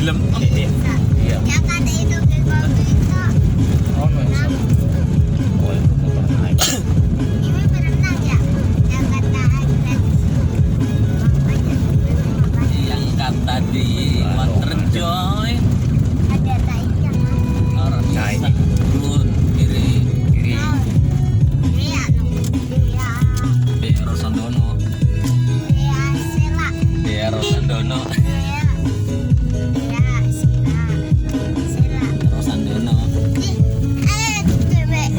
tenggelam. Iya. Ya kada itu ke itu. Oh, no. Oh, itu motor naik. Ini berenang ya. Yang kata gratis. Yang kata di Waterjoy Ada taiknya kan. orang Nah, bisa ini. turun kiri Iya, no. Iya. Bero Sandono Iya, sela. Bero Sandono Iya. Iya, sela. Sela. Bero Sandono Cewek.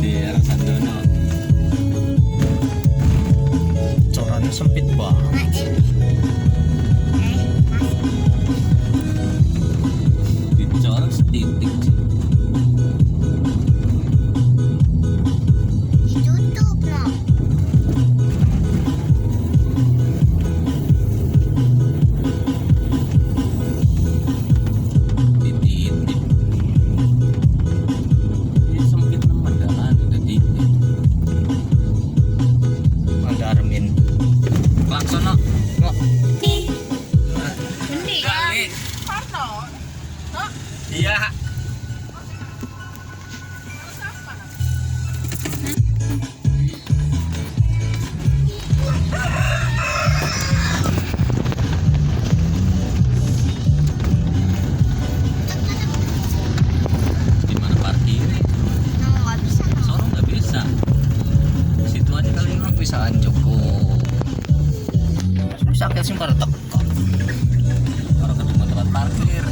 Bero Sandono Corannya sempit banget. dicorong setitik sih. Ditutup no. Di titik ya sempit teman jalan udah titik Ada Armin. Laksono Nggak. balik iya di mana parkirnya No, nggak bisa no. sono nggak bisa situ aja kali ini Bisaan cukup. Bisa kayak simpar teko. orang kedua tempat parkir